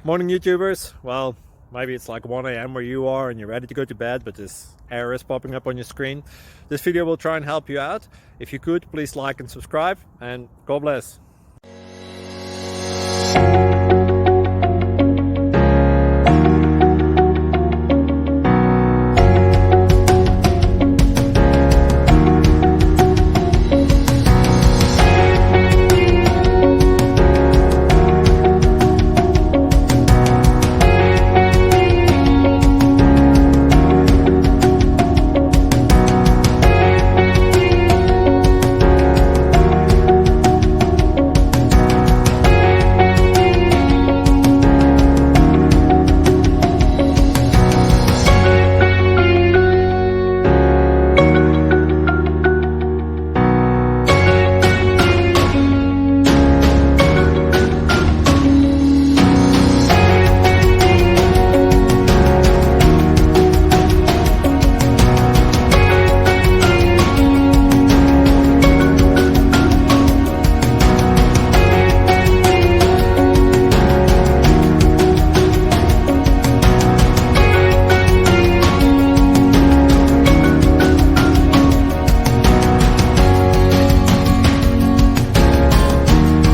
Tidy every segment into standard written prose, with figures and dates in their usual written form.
Morning YouTubers. Well, maybe it's like 1 a.m. where you are and you're ready to go to bed, but this error is popping up on your screen. This video will try and help you out. If you could, please like and subscribe, and God bless.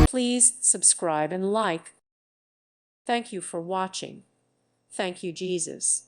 Please subscribe and like. Thank you for watching. Thank you, Jesus.